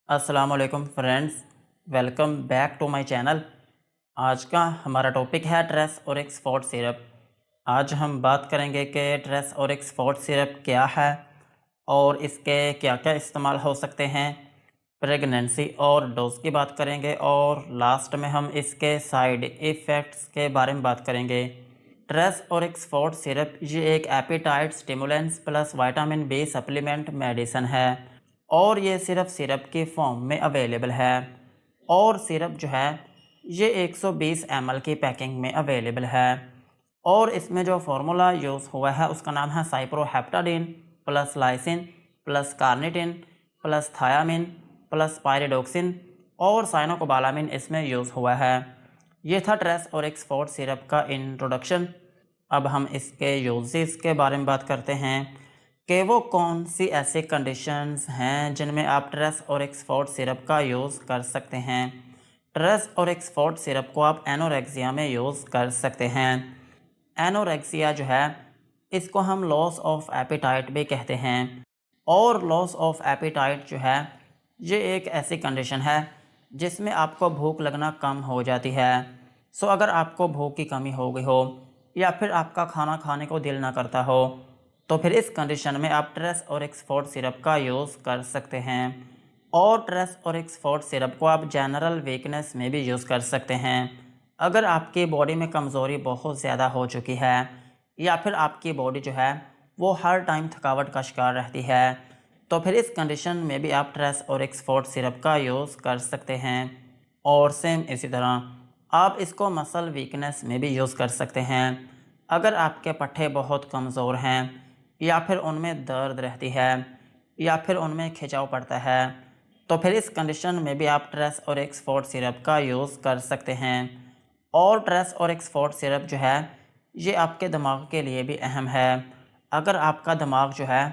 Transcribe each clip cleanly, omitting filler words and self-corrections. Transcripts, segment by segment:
अस्सलाम वालेकुम friends, welcome back to my channel. आज का हमारा टॉपिक है ट्रेस और एक्सफोर्ट सिरप। आज हम बात करेंगे कि ट्रेस और एक्सफोर्ट सिरप क्या है और इसके क्या क्या इस्तेमाल हो सकते हैं। प्रेगनेंसी और डोज की बात करेंगे और लास्ट में हम इसके साइड इफ़ेक्ट्स के बारे में बात करेंगे। ट्रेस और एक्सफोर्ट सिरप ये एक appetite stimulants plus vitamin B supplement medicine है और ये सिर्फ सिरप के फॉर्म में अवेलेबल है। और सिरप जो है ये 120 ml की पैकिंग में अवेलेबल है और इसमें जो फार्मूला यूज़ हुआ है उसका नाम है cyproheptadine plus lysine plus carnitine plus thiamine plus pyridoxine और साइनोकोबालामिन इसमें यूज़ हुआ है। ये था ट्रेस और एक्सफोर्ट सिरप का इंट्रोडक्शन। अब हम इसके यूजेस के बारे में बात करते हैं कि वो कौन सी ऐसी कंडीशंस हैं जिनमें आप ट्रेस और एक्सफोर्ट सिरप का यूज़ कर सकते हैं। ट्रेस और एक्सफोर्ट सिरप को आप एनोरेक्सिया में यूज़ कर सकते हैं। एनोरेक्सिया जो है इसको हम लॉस ऑफ एपेटाइट भी कहते हैं और लॉस ऑफ एपेटाइट जो है ये एक ऐसी कंडीशन है जिसमें आपको भूख लगना कम हो जाती है। सो अगर आपको भूख की कमी हो गई हो या फिर आपका खाना खाने को दिल ना करता हो तो फिर इस कंडीशन में आप ट्रेस और एक्सफोर्ट सिरप का यूज़ कर सकते हैं। और ट्रेस और एक्सफोर्ट सिरप को आप जनरल वीकनेस में भी यूज़ कर सकते हैं। अगर आपकी बॉडी में कमज़ोरी बहुत ज़्यादा हो चुकी है या फिर आपकी बॉडी जो है वो हर टाइम थकावट का शिकार रहती है तो फिर इस कंडीशन में भी आप ट्रेस और एक्सफोर्ट सिरप का यूज़ कर सकते हैं। और सेम इसी तरह आप इसको मसल वीकनेस में भी यूज़ कर सकते हैं। अगर आपके पट्टे बहुत कमज़ोर हैं या फिर उनमें दर्द रहती है या फिर उनमें खिंचाव पड़ता है तो फिर इस कंडीशन में भी आप ट्रेस और एक्सफोर्ट सिरप का यूज़ कर सकते हैं। और ट्रेस और एक्सफोर्ट सिरप जो है ये आपके दिमाग के लिए भी अहम है। अगर आपका दिमाग जो है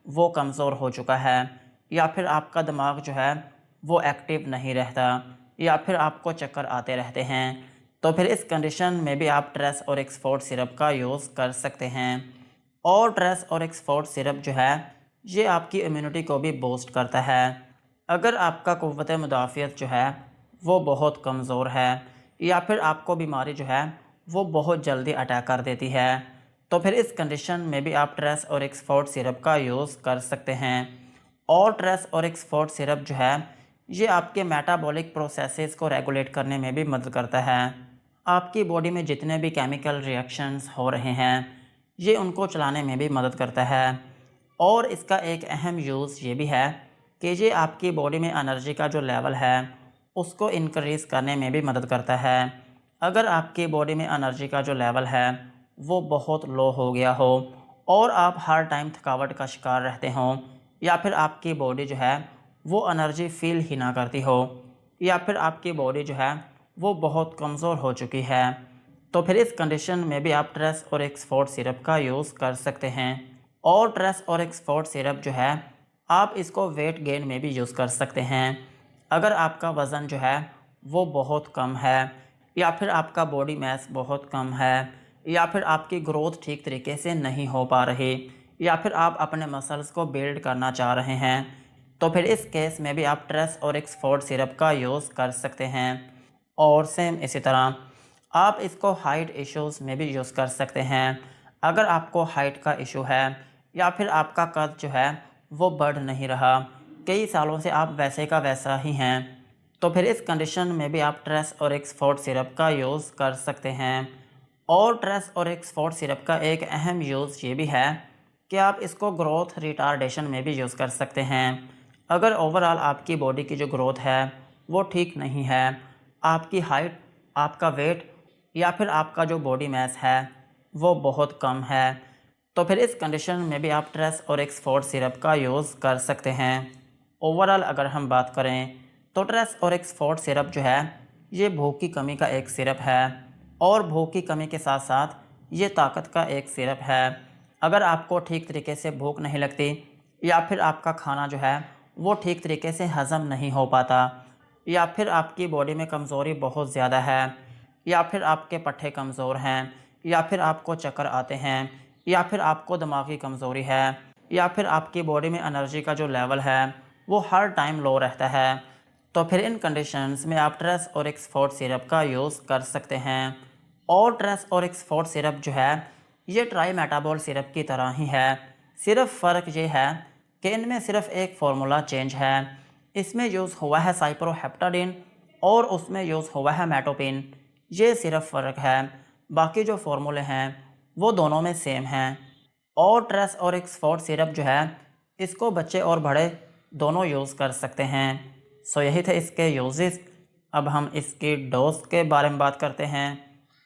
वो कमज़ोर हो चुका है या फिर आपका दिमाग जो है वो एक्टिव नहीं रहता या फिर आपको चक्कर आते रहते हैं तो फिर इस कंडीशन में भी आप ट्रेस और एक्सफोर्ट सिरप का यूज़ कर सकते हैं। और ट्रेस और एक्सफोर्ट सिरप जो है ये आपकी इम्यूनिटी को भी बूस्ट करता है। अगर आपका क़ुव्वत मुदाफ़ियत जो है वो बहुत कमज़ोर है या फिर आपको बीमारी जो है वो बहुत जल्दी अटैक कर देती है तो फिर इस कंडीशन में भी आप ट्रेस और एक्सफोर्ट सिरप का यूज़ कर सकते हैं। और ट्रेस और एक्सफोर्ट सिरप जो है ये आपके मेटाबॉलिक प्रोसेसेस को रेगुलेट करने में भी मदद करता है। आपकी बॉडी में जितने भी केमिकल रिएक्शंस हो रहे हैं ये उनको चलाने में भी मदद करता है। और इसका एक अहम यूज़ ये भी है कि ये आपकी बॉडी में एनर्जी का जो लेवल है उसको इंक्रीज़ करने में भी मदद करता है। अगर आपकी बॉडी में एनर्जी का जो लेवल है वो बहुत लो हो गया हो और आप हर टाइम थकावट का शिकार रहते हों या फिर आपकी बॉडी जो है वो एनर्जी फील ही ना करती हो या फिर आपकी बॉडी जो है वो बहुत कमज़ोर हो चुकी है तो फिर इस कंडीशन में भी आप ट्रेस और एक्सफोर्ट सिरप का यूज़ कर सकते हैं। और ट्रेस और एक्सफोर्ट सिरप जो है आप इसको वेट गेन में भी यूज़ कर सकते हैं। अगर आपका वज़न जो है वो बहुत कम है या फिर आपका बॉडी मास बहुत कम है या फिर आपकी ग्रोथ ठीक तरीके से नहीं हो पा रही या फिर आप अपने मसल्स को बिल्ड करना चाह रहे हैं तो फिर इस केस में भी आप ट्रेस और एक्सफोर्ट सिरप का यूज़ कर सकते हैं। और सेम इसी तरह आप इसको हाइट इश्यूज़ में भी यूज़ कर सकते हैं। अगर आपको हाइट का इशू है या फिर आपका कद जो है वो बढ़ नहीं रहा, कई सालों से आप वैसे का वैसा ही हैं तो फिर इस कंडीशन में भी आप ट्रेस और एक्सफोर्ट सिरप का यूज़ कर सकते हैं। और ट्रेस और एक्सफोर्ट सिरप का एक अहम यूज़ ये भी है कि आप इसको ग्रोथ रिटार्डेशन में भी यूज़ कर सकते हैं। अगर ओवरऑल आपकी बॉडी की जो ग्रोथ है वो ठीक नहीं है, आपकी हाइट, आपका वेट या फिर आपका जो बॉडी मास है वो बहुत कम है तो फिर इस कंडीशन में भी आप ट्रेस और एक्सफोर्ट सिरप का यूज़ कर सकते हैं। ओवरऑल अगर हम बात करें तो ट्रेस और एक्सफोर्ट सिरप जो है ये भूख की कमी का एक सिरप है और भूख की कमी के साथ साथ ये ताकत का एक सिरप है। अगर आपको ठीक तरीके से भूख नहीं लगती या फिर आपका खाना जो है वो ठीक तरीके से हज़म नहीं हो पाता या फिर आपकी बॉडी में कमज़ोरी बहुत ज़्यादा है या फिर आपके पट्टे कमज़ोर हैं या फिर आपको चक्कर आते हैं या फिर आपको दिमागी कमज़ोरी है या फिर आपकी बॉडी में एनर्जी का जो लेवल है वो हर टाइम लो रहता है तो फिर इन कंडीशंस में आप ट्रेस और एक्सफोर्ड सिरप का यूज़ कर सकते हैं। और ट्रेस और एक्सफोर्ड सिरप जो है ये ट्राई मेटाबॉल सिरप की तरह ही है, सिर्फ फ़र्क ये है कि इनमें सिर्फ एक फार्मूला चेंज है। इसमें यूज़ हुआ है साइप्रोहेप्टाडीन और उसमें यूज़ हुआ है मेटोपिन, ये सिर्फ फ़र्क है। बाकी जो फार्मूले हैं वो दोनों में सेम हैं। और ट्रेस और एक्सफोर्ड सिरप जो है इसको बच्चे और बड़े दोनों यूज़ कर सकते हैं। सो यही थे इसके यूजेस। अब हम इसकी डोज के बारे में बात करते हैं।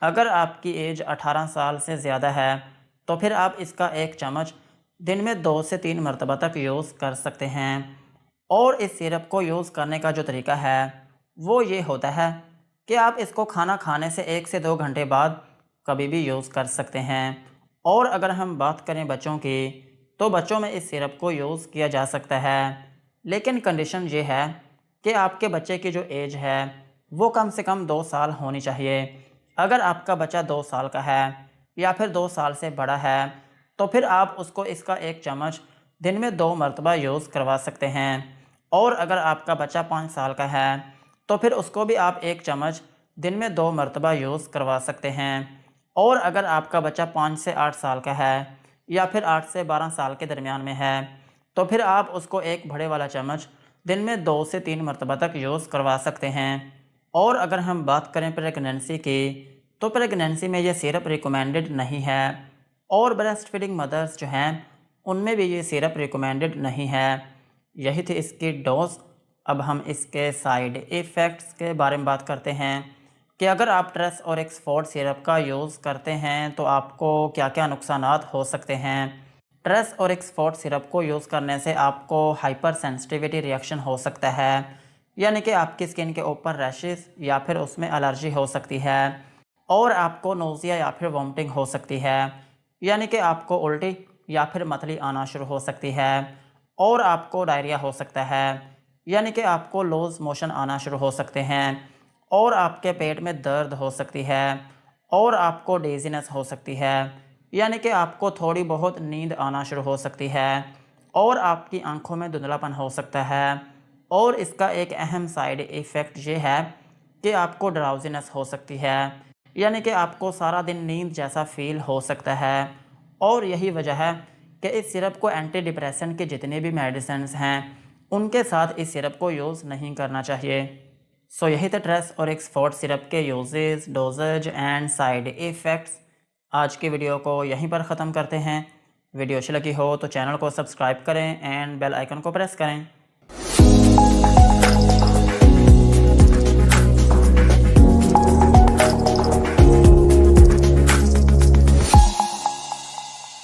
अगर आपकी एज 18 साल से ज़्यादा है तो फिर आप इसका 1 चम्मच दिन में 2 से 3 मरतबा तक यूज़ कर सकते हैं। और इस सिरप को यूज़ करने का जो तरीका है वो ये होता है कि आप इसको खाना खाने से 1 से 2 घंटे बाद कभी भी यूज़ कर सकते हैं। और अगर हम बात करें बच्चों की, तो बच्चों में इस सिरप को यूज़ किया जा सकता है, लेकिन कंडीशन ये है कि आपके बच्चे की जो एज है वो कम से कम 2 साल होनी चाहिए। अगर आपका बच्चा 2 साल का है या फिर 2 साल से बड़ा है तो फिर आप उसको इसका 1 चम्मच दिन में 2 मरतबा यूज़ करवा सकते हैं। और अगर आपका बच्चा 5 साल का है तो फिर उसको भी आप 1 चम्मच दिन में 2 मरतबा यूज़ करवा सकते हैं। और अगर आपका बच्चा 5 से 8 साल का है या फिर 8 से 12 साल के दरमियान में है तो फिर आप उसको एक बड़े वाला चम्मच दिन में 2 से 3 मरतबा तक यूज़ करवा सकते हैं। और अगर हम बात करें प्रेगनेंसी की, तो प्रेगनेंसी में ये सिरप रिकमेंडेड नहीं है। और ब्रेस्ट फीडिंग मदर्स जो हैं उनमें भी ये सिरप रिकमेंडेड नहीं है। यही थी इसकी डोज। अब हम इसके साइड इफ़ेक्ट्स के बारे में बात करते हैं कि अगर आप ट्रेस और एक्सफोर्ड सिरप का यूज़ करते हैं तो आपको क्या क्या नुकसानात हो सकते हैं। ट्रेस और एक्सफोर्ड सिरप को यूज़ करने से आपको हाइपर सेंसिटिविटी रिएक्शन हो सकता है, यानी कि आपकी स्किन के ऊपर रैशेस या फिर उसमें एलर्जी हो सकती है। और आपको नोज़िया या फिर वॉमिटिंग हो सकती है, यानी कि आपको उल्टी या फिर मतली आना शुरू हो सकती है। और आपको डायरिया हो सकता है, यानी कि आपको लूज़ मोशन आना शुरू हो सकते हैं। और आपके पेट में दर्द हो सकती है। और आपको डेजीनेस हो सकती है, यानी कि आपको थोड़ी बहुत नींद आना शुरू हो सकती है। और आपकी आंखों में धुंधलापन हो सकता है। और इसका एक अहम साइड इफ़ेक्ट ये है कि आपको ड्राउजीनेस हो सकती है, यानी कि आपको सारा दिन नींद जैसा फ़ील हो सकता है। और यही वजह है कि इस सिरप को एंटी डिप्रेसेंट के जितने भी मेडिसिन्स हैं उनके साथ इस सिरप को यूज़ नहीं करना चाहिए। सो यही था ट्रेस और एक्सफोर्ड सिरप के uses, dosages and side effects. आज की वीडियो को यहीं पर ख़त्म करते हैं। वीडियो अच्छी लगी हो तो चैनल को सब्सक्राइब करें एंड बेल आइकन को प्रेस करें।